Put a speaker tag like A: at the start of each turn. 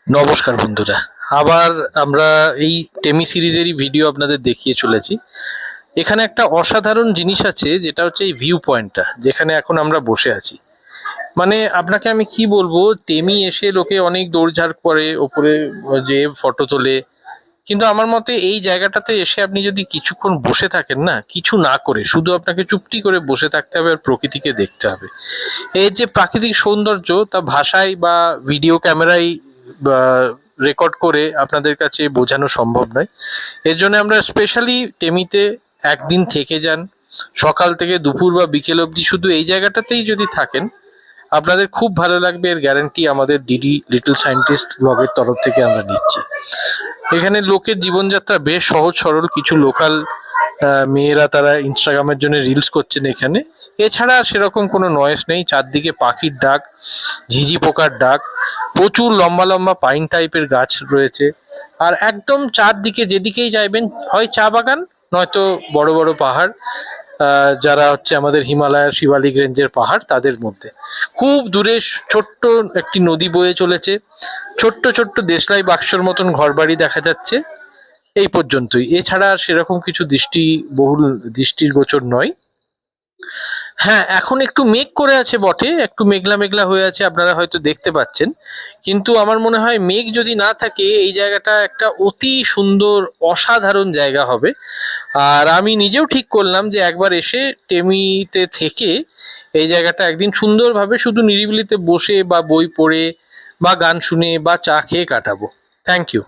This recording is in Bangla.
A: নমস্কার বন্ধুরা। আবার আমরা এই টেমি সিরিজেরই ভিডিও আপনাদের দেখিয়ে চলেছি। এখানে একটা অসাধারণ জিনিস আছে, যেটা হচ্ছে এই ভিউ পয়েন্টটা, যেখানে এখন আমরা বসে আছি। মানে আপনাকে আমি কি বলবো, টেমি এসে লোকে অনেক দৌড়ঝাড় করে ওপরে, যে ফটো তোলে, কিন্তু আমার মতে এই জায়গাটাতে এসে আপনি যদি কিছুক্ষণ বসে থাকেন না, কিছু না করে শুধু আপনাকে চুপটি করে বসে থাকতে হবে আর প্রকৃতিকে দেখতে হবে। এর যে প্রাকৃতিক সৌন্দর্য তা ভাষায় বা ভিডিও ক্যামেরায় রেকর্ড করে আপনাদের কাছে বোঝানো সম্ভব নয়। এর জন্য আমরা স্পেশালি টেমিতে একদিন থেকে যান, সকাল থেকে দুপুর বা বিকেল অবধি শুধু এই জায়গাটাতেই যদি থাকেন আপনাদের খুব ভালো লাগবে। এর গ্যারান্টি আমাদের ডিডি লিটল সায়েন্টিস্ট ব্লগের তরফ থেকে আমরা নিচ্ছি। এখানে লোকের জীবনযাত্রা বেশ সহজ সরল। কিছু লোকাল মেয়েরা তারা ইনস্টাগ্রামের জন্য রিলস করছেন এখানে। এছাড়া সেরকম কোনো নয়েজ নেই। চারদিকে পাখির ডাক, ঝিঝি পোকার ডাক, প্রচুর লম্বা লম্বা পাইন টাইপের গাছ রয়েছে। আর একদম চারদিকে যেদিকেই যাইবেন হয় চা বাগান, নয়তো বড় বড় পাহাড়, যারা হচ্ছে আমাদের হিমালয়ের শিবালিক রেঞ্জের পাহাড় তাদের মধ্যে। খুব দূরে ছোট্ট একটি নদী বয়ে চলেছে, ছোট্ট ছোট্ট দেশলাই বাক্সর মতন ঘরবাড়ি দেখা যাচ্ছে। এই পর্যন্তই, এছাড়া আর সেরকম কিছু দৃষ্টির গোচর নয়। হ্যাঁ, এখন একটু মেঘ করে আছে বটে, একটু মেঘলা মেঘলা হয়ে আছে, আপনারা হয়তো দেখতে পাচ্ছেন। কিন্তু আমার মনে হয় মেঘ যদি না থাকে এই জায়গাটা একটা অতি সুন্দর অসাধারণ জায়গা হবে। আর আমি নিজেও ঠিক করলাম যে একবার এসে টেমিতে থেকে এই জায়গাটা একদিন সুন্দরভাবে শুধু নিরিবিলিতে বসে বা বই পড়ে বা গান শুনে বা চা খেয়ে কাটাবো। Thank you.